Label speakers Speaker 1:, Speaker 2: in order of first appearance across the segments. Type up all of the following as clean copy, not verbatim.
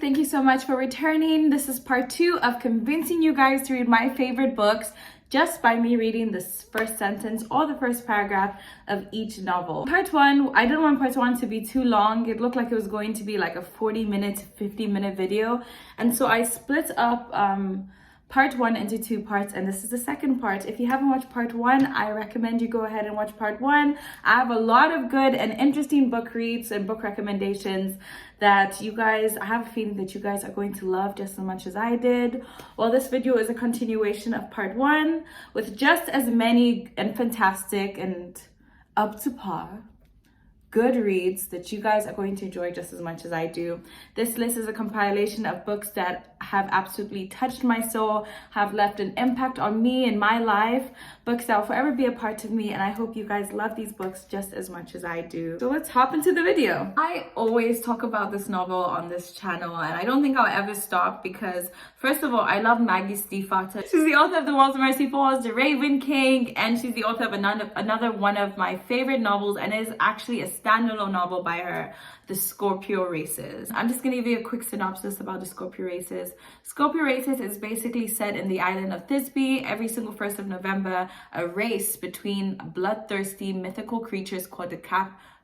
Speaker 1: thank you so much for returning. This is part 2 of convincing you guys to read my favorite books just by me reading this first sentence or the first paragraph of each novel. Part 1, I didn't want part 1 to be too long. It looked like it was going to be like a 40-minute, 50-minute video. And so I split up part 1 into 2 parts, and this is the second part. If you haven't watched part 1, I recommend you go ahead and watch part 1. I have a lot of good and interesting book reads and book recommendations that I have a feeling that you guys are going to love just as much as I did. Well, this video is a continuation of part 1 with just as many and fantastic and up to par good reads that you guys are going to enjoy just as much as I do. This list is a compilation of books that have absolutely touched my soul, have left an impact on me and my life, books that will forever be a part of me, and I hope you guys love these books just as much as I do. So let's hop into the video. I always talk about this novel on this channel, and I don't think I'll ever stop because, first of all, I love Maggie Stiefvater. She's the author of The World's Mercy Falls, The Raven King, and she's the author of another one of my favorite novels, and it is actually a standalone novel by her, The Scorpio Races. I'm just gonna give you a quick synopsis about The Scorpio Races. Scorpio Races is basically set in the island of Thisbe. Every single 1st of November, a race between bloodthirsty mythical creatures called the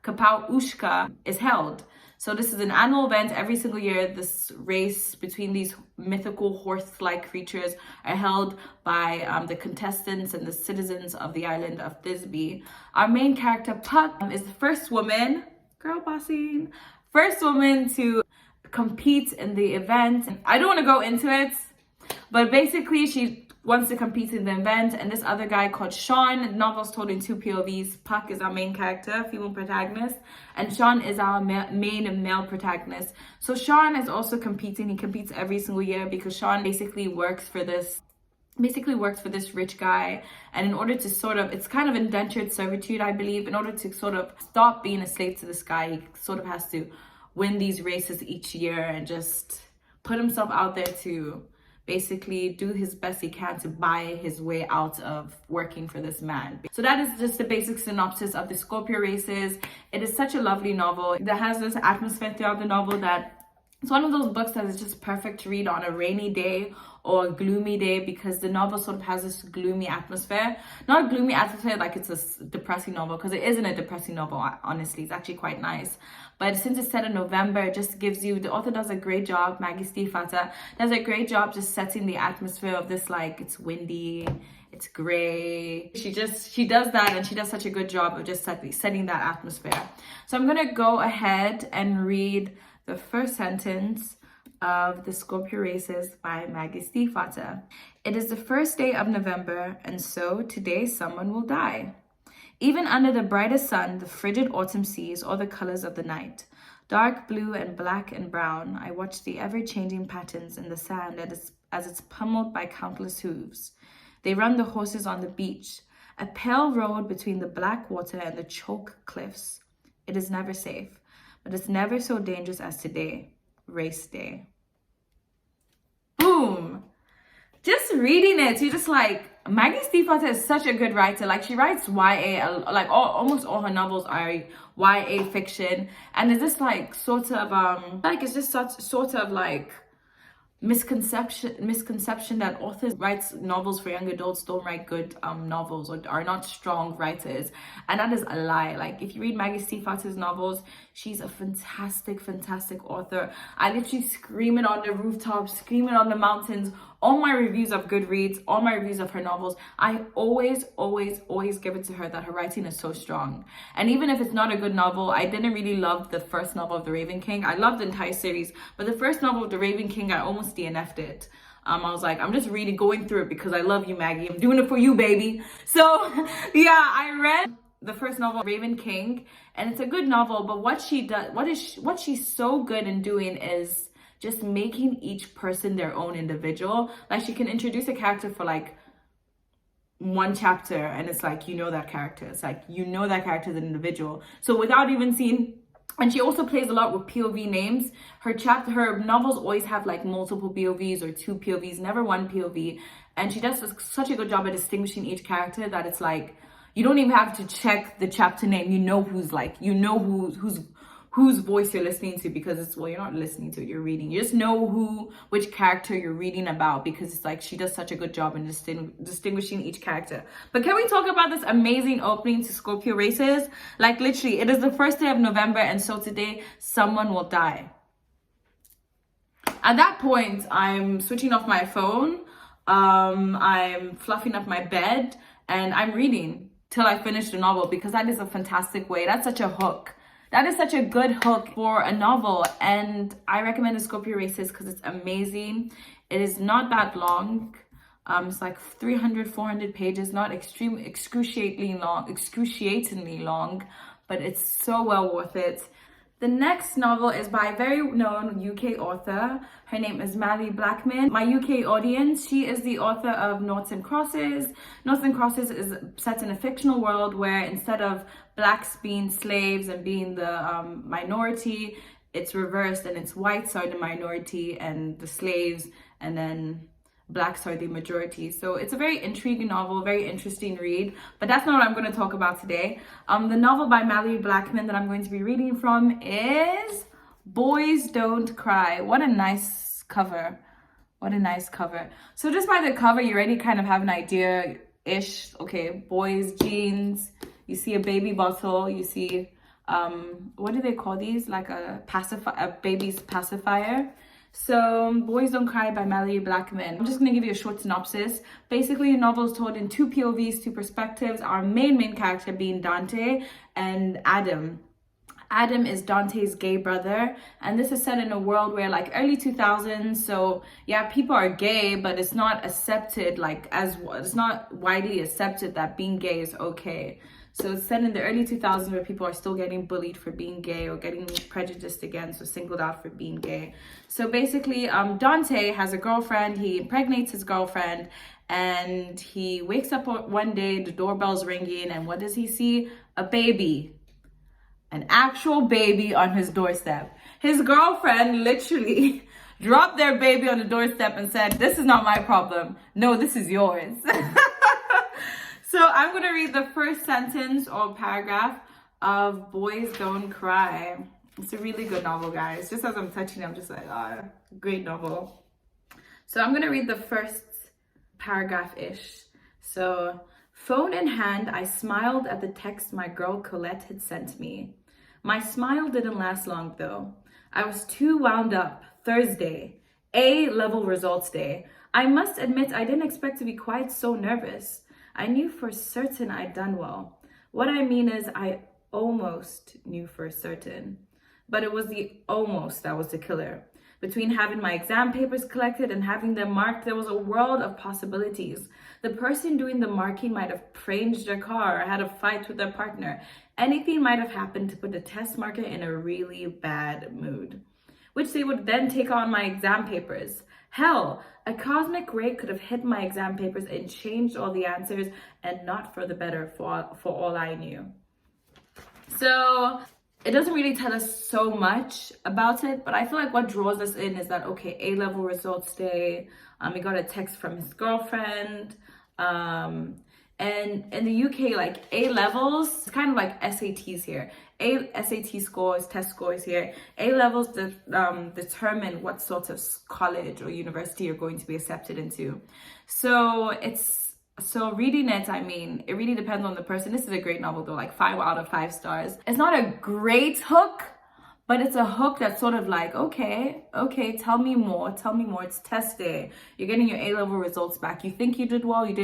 Speaker 1: Kapaushka is held. So this is an annual event. Every single year, this race between these mythical horse-like creatures are held by the contestants and the citizens of the island of Thisbe. Our main character, Puck, is the first woman, girl bossing, first woman to compete in the event. I don't want to go into it, but basically she wants to compete in the event, and this other guy called Sean. The novel's told in 2 POVs. Puck is our main character, female protagonist, and Sean is our main male protagonist. So Sean is also competing. He competes every single year because Sean basically works for this rich guy, and in order to it's kind of indentured servitude, I believe. In order to sort of stop being a slave to this guy, he sort of has to win these races each year and just put himself out there to basically do his best he can to buy his way out of working for this man. So that is just the basic synopsis of The Scorpio Races. It is such a lovely novel that has this atmosphere throughout the novel that it's one of those books that is just perfect to read on a rainy day or a gloomy day, because the novel sort of has this gloomy atmosphere. Not a gloomy atmosphere like it's a depressing novel, because it isn't a depressing novel, honestly. It's actually quite nice. But since it's set in November, it just gives you, the author does a great job, Maggie Stiefvater does a great job just setting the atmosphere of this, like, it's windy, it's gray. She does that, and she does such a good job of just setting that atmosphere. So I'm gonna go ahead and read the first sentence of The Scorpio Races by Maggie Stiefvater. It is the first day of November, and so today someone will die. Even under the brightest sun, the frigid autumn sees all the colors of the night. Dark blue and black and brown, I watch the ever-changing patterns in the sand as it's pummeled by countless hooves. They run the horses on the beach, a pale road between the black water and the choke cliffs. It is never safe, but it's never so dangerous as today, race day. Boom! Just reading it, you're just like, Maggie Stiefvater is such a good writer. Like, she writes YA, like almost all her novels are YA fiction, and it's just like sort of like it's just such sort of like misconception that authors writes novels for young adults don't write good novels or are not strong writers, and that is a lie. Like, if you read Maggie Stiefvater's novels, she's a fantastic author. I literally scream it on the rooftops, scream it on the mountains. All my reviews of Goodreads, all my reviews of her novels, I always give it to her that her writing is so strong. And even if it's not a good novel, I didn't really love the first novel of The Raven King. I loved the entire series, but the first novel of The Raven King, I almost DNF'd it. I was like, I'm just going through it because I love you, Maggie. I'm doing it for you, baby. So yeah, I read the first novel, Raven King, and it's a good novel, but what she's so good in doing is just making each person their own individual. Like, she can introduce a character for like 1 chapter, and it's like, you know that character. It's like, you know that character as an individual. So without even seeing, and she also plays a lot with POV names. Her novels always have like multiple POVs or 2 POVs, never 1 POV. And she does such a good job at distinguishing each character that it's like, you don't even have to check the chapter name. You know who's whose voice you're listening to, because it's, well, you're not listening to it, you're reading. You just know which character you're reading about, because it's like she does such a good job in distinguishing each character. But can we talk about this amazing opening to Scorpio Races? Like literally, it is the first day of November, and so today someone will die. At that point, I'm switching off my phone, I'm fluffing up my bed, and I'm reading till I finish the novel, because that is a fantastic way. That's such a hook. That is such a good hook for a novel, and I recommend the Scorpio Races because it's amazing. It is not that long. It's like 300, 400 pages, not excruciatingly long, but it's so well worth it. The next novel is by a very known UK author. Her name is Mally Blackman. My UK audience, she is the author of Noughts and Crosses. Noughts and Crosses is set in a fictional world where instead of blacks being slaves and being the minority, it's reversed, and it's whites are the minority and the slaves, and then blacks are the majority. So it's a very intriguing novel, very interesting read, but that's not what I'm going to talk about today. The novel by Mally Blackman that I'm going to be reading from is Boys Don't Cry. What a nice cover. What a nice cover. So just by the cover, you already kind of have an idea-ish. Okay, boys, jeans, you see a baby bottle, you see, what do they call these? Like a baby's pacifier. So, Boys Don't Cry by Mally Blackman. I'm just going to give you a short synopsis. Basically, the novel is told in two POVs, two perspectives. Our main character being Dante and Adam. Adam is Dante's gay brother, and this is set in a world where, like, early 2000s, so yeah, people are gay, but it's not accepted, like, it's not widely accepted that being gay is okay. So it's set in the early 2000s where people are still getting bullied for being gay or getting prejudiced against or singled out for being gay. So basically, Dante has a girlfriend. He impregnates his girlfriend, and he wakes up one day, the doorbell's ringing, and what does he see? A baby. An actual baby on his doorstep. His girlfriend literally dropped their baby on the doorstep and said, "This is not my problem. No, this is yours." So I'm going to read the first sentence or paragraph of Boys Don't Cry. It's a really good novel, guys. Just as I'm touching it, I'm just like, great novel. So I'm going to read the first paragraph-ish. So, phone in hand, I smiled at the text my girl Colette had sent me. My smile didn't last long, though. I was too wound up. Thursday, A-level results day. I must admit I didn't expect to be quite so nervous. I knew for certain I'd done well. What I mean is I almost knew for certain. But it was the almost that was the killer. Between having my exam papers collected and having them marked, there was a world of possibilities. The person doing the marking might have changed their car or had a fight with their partner. Anything might have happened to put the test marker in a really bad mood, which they would then take on my exam papers. Hell, a cosmic ray could have hit my exam papers and changed all the answers, and not for the better for all I knew. So it doesn't really tell us so much about it, but I feel like what draws us in is that, okay, A-level results day, he got a text from his girlfriend, and in the UK, like A-levels, it's kind of like SATs here. SAT scores, test scores here. A-levels determine what sort of college or university you're going to be accepted into. So reading it, I mean, it really depends on the person. This is a great novel though, like 5 out of 5 stars. It's not a great hook, but it's a hook that's sort of like, okay, tell me more. It's test day. You're getting your A-level results back. You think you did well, you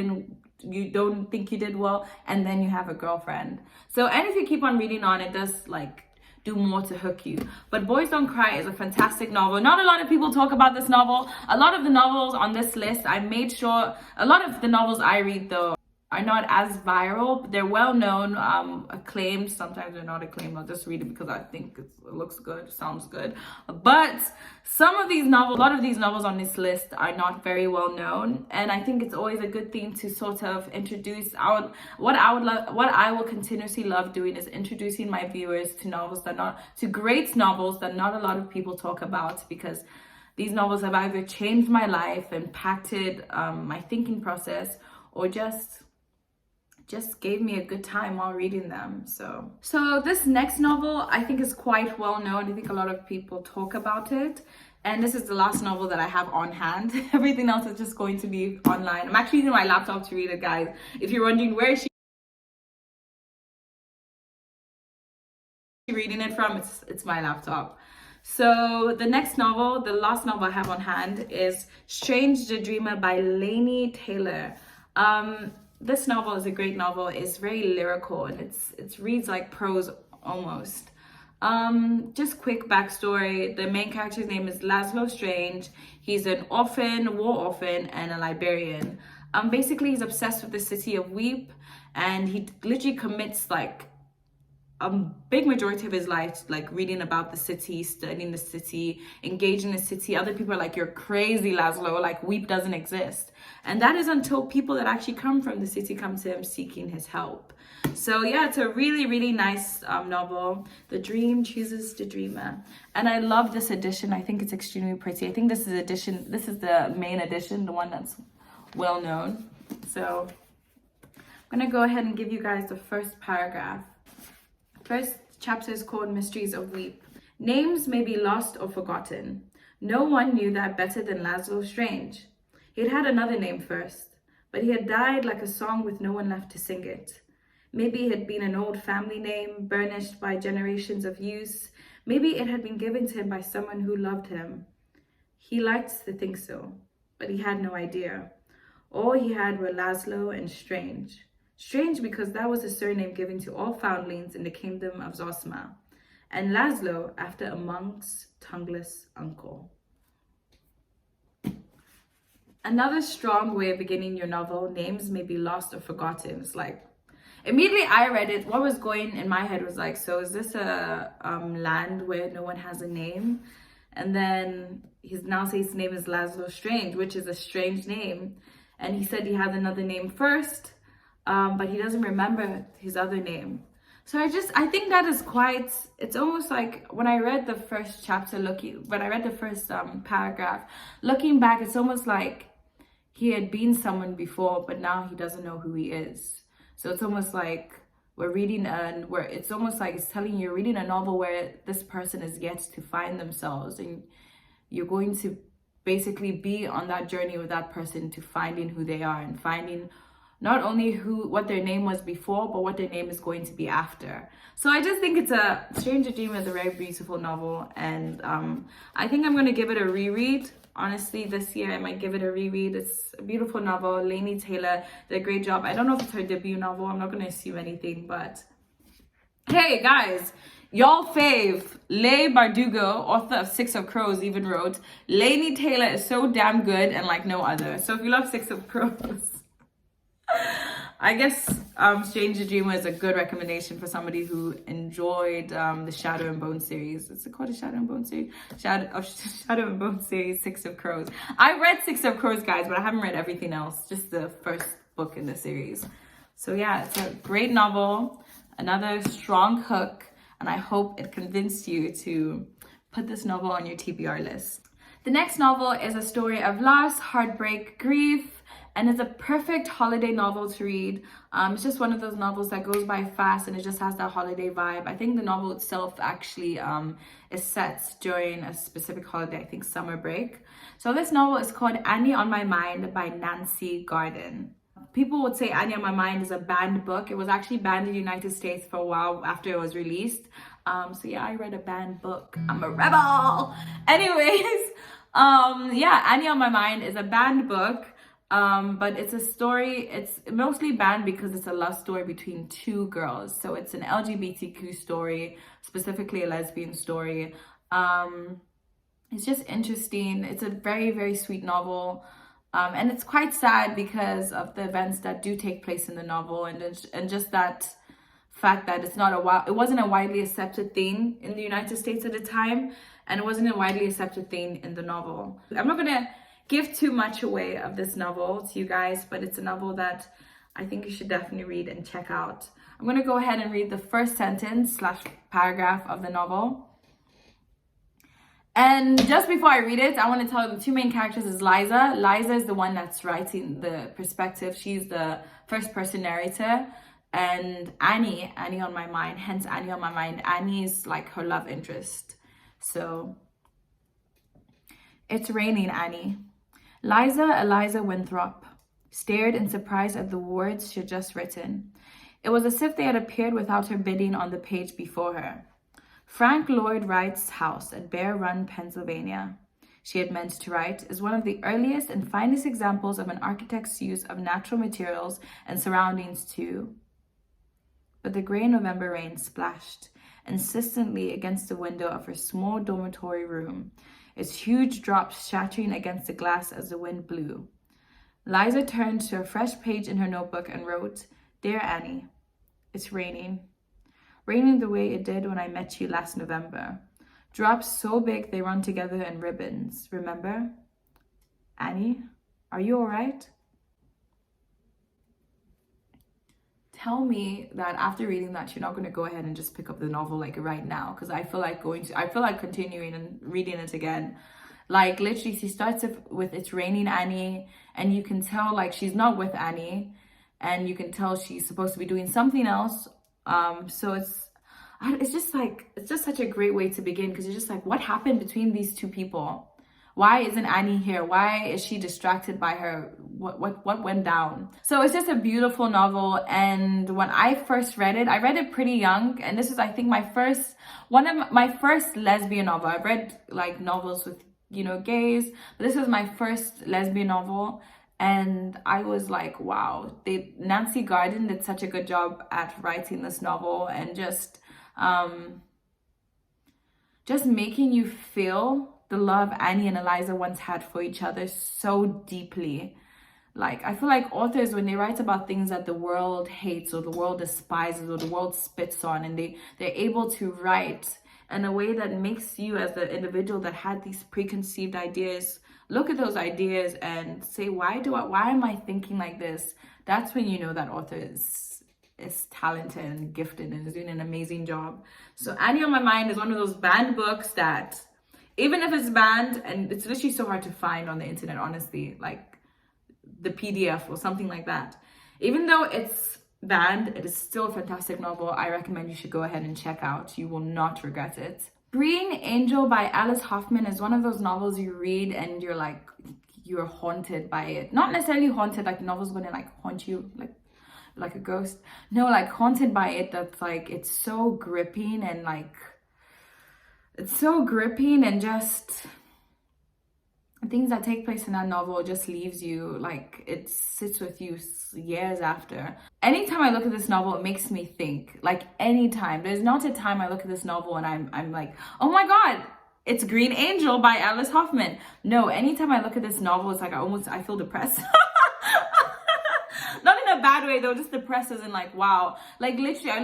Speaker 1: don't think you did well, and then you have a girlfriend. So, and if you keep on reading on, it does like do more to hook you. But Boys Don't Cry is a fantastic novel. Not a lot of people talk about this novel. A lot of the novels on this list, I made sure, a lot of the novels I read though are not as viral, but they're well known, acclaimed. Sometimes they're not acclaimed. I'll just read it because I think it looks good, sounds good. But some of these novels, a lot of these novels on this list are not very well known, and I think it's always a good thing to sort of introduce what I will continuously love doing is introducing my viewers to great novels that not a lot of people talk about, because these novels have either changed my life, impacted my thinking process, or just just gave me a good time while reading them. So this next novel I think is quite well known. I think a lot of people talk about it. And this is the last novel that I have on hand. Everything else is just going to be online. I'm actually using my laptop to read it, guys. If you're wondering where is she reading it from, it's my laptop. So the next novel, the last novel I have on hand, is Strange the Dreamer by Laini Taylor. This novel is a great novel. It's very lyrical and it reads like prose almost. Just quick backstory. The main character's name is Laszlo Strange. He's an orphan, war orphan, and a librarian. Basically he's obsessed with the city of Weep, and he literally commits like a big majority of his life like reading about the city, studying the city, engaging the city. Other people are like, you're crazy, Laszlo, like Weep doesn't exist. And that is until people that actually come from the city come to him seeking his help. So yeah, it's a really, really nice novel. The dream chooses the dreamer. And I love this edition. I think it's extremely pretty. I think this is the main edition, the one that's well known. So I'm gonna go ahead and give you guys the first paragraph. First chapter is called Mysteries of Weep. Names may be lost or forgotten. No one knew that better than Laszlo Strange. He'd had another name first, but he had died like a song with no one left to sing it. Maybe it had been an old family name, burnished by generations of use. Maybe it had been given to him by someone who loved him. He liked to think so, but he had no idea. All he had were Laszlo and Strange. Strange because that was a surname given to all foundlings in the kingdom of Zosma, and Laszlo after a monk's tongueless uncle. Another strong way of beginning your novel. Names may be lost or forgotten. It's like, immediately I read it, what was going in my head was like, so is this a land where no one has a name? And then he's now says his name is Laszlo Strange, which is a strange name. And he said he had another name first, but he doesn't remember his other name. So I think that is quite, it's almost like when I read the first chapter, when I read the first paragraph, looking back, it's almost like he had been someone before, but now he doesn't know who he is. So it's almost like it's almost like it's telling you, you're reading a novel where this person is yet to find themselves, and you're going to basically be on that journey with that person to finding who they are and finding not only what their name was before, but what their name is going to be after. So I just think it's a Stranger Dream is a very beautiful novel, and I think I'm going to give it a reread. Honestly, this year I might give it a reread. It's a beautiful novel. Laini Taylor did a great job. I don't know if it's her debut novel. I'm not going to assume anything, but hey guys, y'all fave Leigh Bardugo, author of Six of Crows, even wrote, Laini Taylor is so damn good and like no other. So if you love Six of Crows, I guess Stranger Dream was a good recommendation for somebody who enjoyed the Shadow and Bone series. Is it called a Shadow and Bone series? Shadow and Bone series, Six of Crows. I read Six of Crows, guys, but I haven't read everything else, just the first book in the series. So yeah, it's a great novel, another strong hook, and I hope it convinced you to put this novel on your TBR list. The next novel is a story of loss, heartbreak, grief, and it's a perfect holiday novel to read. It's just one of those novels that goes by fast and it just has that holiday vibe. I think the novel itself actually is set during a specific holiday, I think summer break. So this novel is called Annie on My Mind by Nancy Garden. People would say Annie on My Mind is a banned book. It was actually banned in the United States for a while after it was released. So yeah, I read a banned book. I'm a rebel. Anyways, yeah, Annie on My Mind is a banned book. But it's a story, it's mostly banned because it's a love story between two girls. So it's an LGBTQ story, specifically a lesbian story. It's just interesting. It's a very, very sweet novel. And it's quite sad because of the events that do take place in the novel, and just that fact that it wasn't a widely accepted thing in the United States at the time, and it wasn't a widely accepted thing in the novel. I'm not gonna give too much away of this novel to you guys, but it's a novel that I think you should definitely read and check out. I'm going to go ahead and read the first sentence / paragraph of the novel. And just before I read it, I want to tell you the two main characters is Liza. Liza is the one that's writing the perspective. She's the first person narrator. And Annie on my mind, hence Annie on my mind. Annie is like her love interest. So, it's raining, Annie. Liza Eliza Winthrop stared in surprise at the words she had just written. It was as if they had appeared without her bidding on the page before her. Frank Lloyd Wright's house at Bear Run, Pennsylvania, she had meant to write, is one of the earliest and finest examples of an architect's use of natural materials and surroundings too. But the grey November rain splashed insistently against the window of her small dormitory room, its huge drops shattering against the glass as the wind blew. Liza turned to a fresh page in her notebook and wrote, "Dear Annie, it's raining. Raining the way it did when I met you last November. Drops so big they run together in ribbons, remember? Annie, are you all right?" Tell me that after reading that, you're not going to go ahead and just pick up the novel like right now, because I feel like continuing and reading it again. Like literally, she starts with "It's raining, Annie," and you can tell like she's not with Annie, and you can tell she's supposed to be doing something else. So it's just such a great way to begin, because you're just like, what happened between these two people? Why isn't Annie here? Why is she distracted by her? What went down? So it's just a beautiful novel. And when I first read it, I read it pretty young. And this is, I think, one of my first lesbian novel. I've read like novels with, gays, but this was my first lesbian novel. And I was like, wow, Nancy Garden did such a good job at writing this novel and just making you feel the love Annie and Eliza once had for each other so deeply. Like, I feel like authors, when they write about things that the world hates or the world despises or the world spits on, and they're able to write in a way that makes you as the individual that had these preconceived ideas look at those ideas and say, why am I thinking like this? That's when you know that author is talented and gifted and is doing an amazing job. So Annie on My Mind is one of those banned books that, even if it's banned, and it's literally so hard to find on the internet, honestly, like the PDF or something like that. Even though it's banned, it is still a fantastic novel. I recommend you should go ahead and check out. You will not regret it. Green Angel by Alice Hoffman is one of those novels you read and you're haunted by it. Not necessarily haunted, like the novel's gonna like haunt you like a ghost. No, like haunted by it. That's like, it's so gripping and just things that take place in that novel just leaves you, like it sits with you years after. Anytime I look at this novel, it makes me think. Like anytime. There's not a time I look at this novel and I'm like, oh my God, it's Green Angel by Alice Hoffman. No, anytime I look at this novel, it's like I feel depressed. Not in a bad way though, just depressed as in like, wow. Like literally, I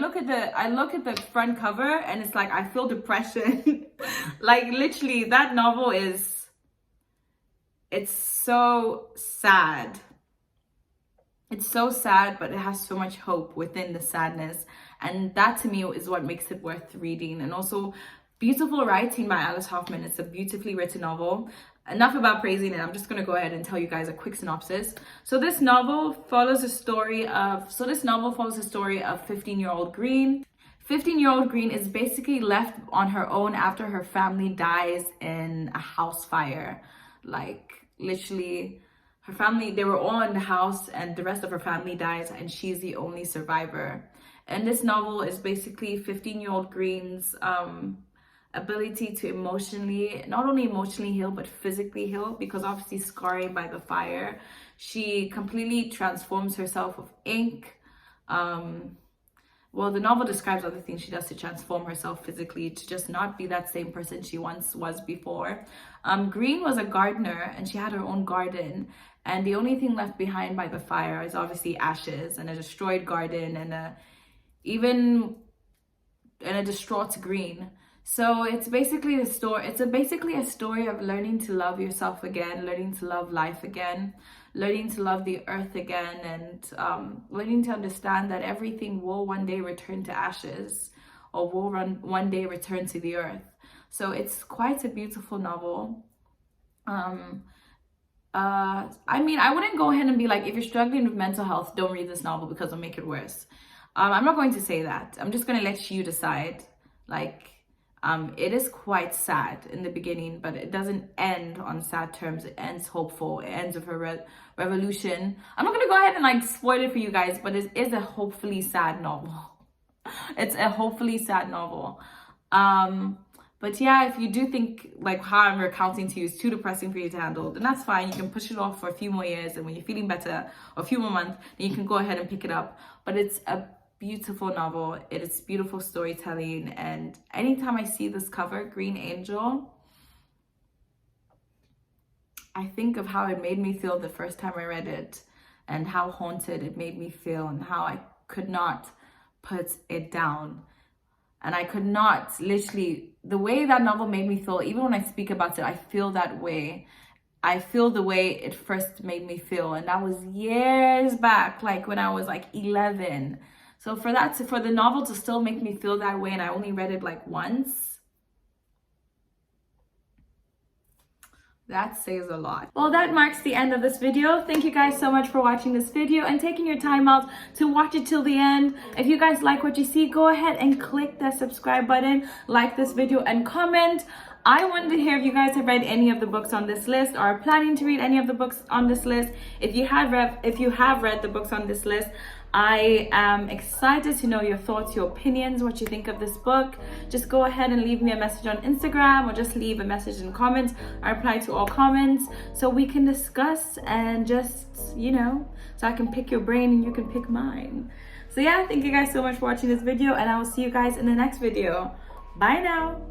Speaker 1: look at the front cover and it's like, I feel depression. Like literally, that novel it's so sad. It's so sad, but it has so much hope within the sadness. And that to me is what makes it worth reading. And also beautiful writing by Alice Hoffman. It's a beautifully written novel. Enough about praising it. I'm just going to go ahead and tell you guys a quick synopsis. So this novel follows the story of 15-year-old Green. 15-year-old Green is basically left on her own after her family dies in a house fire. Like literally, her family, they were all in the house and the rest of her family dies and she's the only survivor. And this novel is basically 15-year-old Green's ability to not only emotionally heal, but physically heal, because obviously scarring by the fire, she completely transforms herself with ink. Well, the novel describes other things she does to transform herself physically, to just not be that same person she once was before. Green was a gardener and she had her own garden. And the only thing left behind by the fire is obviously ashes and a destroyed garden and a distraught Green. So it's basically a story of learning to love yourself again, learning to love life again, learning to love the earth again, and learning to understand that everything will one day return to ashes or will one day return to the earth. So it's quite a beautiful novel. I mean, I wouldn't go ahead and be like, if you're struggling with mental health, don't read this novel because it'll make it worse. I'm not going to say that. I'm just going to let you decide. Like, it is quite sad in the beginning, but it doesn't end on sad terms. It ends hopeful. It ends with a revolution. I'm not going to go ahead and like spoil it for you guys, but it is a hopefully sad novel. It's a hopefully sad novel. But yeah, if you do think like how I'm recounting to you is too depressing for you to handle, then that's fine. You can push it off for a few more years, and when you're feeling better, or a few more months, then you can go ahead and pick it up. But it's a beautiful novel. It is beautiful storytelling, and anytime I see this cover, Green Angel, I think of how it made me feel the first time I read it, and how haunted it made me feel, and how I could not put it down. And I could not, literally, the way that novel made me feel, even when I speak about it, I feel that way. I feel the way it first made me feel. And that was years back, like when I was like 11. So for the novel to still make me feel that way, and I only read it like once, that says a lot. Well, that marks the end of this video. Thank you guys so much for watching this video and taking your time out to watch it till the end. If you guys like what you see, go ahead and click the subscribe button, like this video, and comment. I wanted to hear if you guys have read any of the books on this list or are planning to read any of the books on this list. If you have read the books on this list, I am excited to know your thoughts, your opinions, what you think of this book. Just go ahead and leave me a message on Instagram, or just leave a message in comments. I reply to all comments so we can discuss, and just, you know, so I can pick your brain and you can pick mine. So yeah, thank you guys so much for watching this video, and I will see you guys in the next video. Bye now.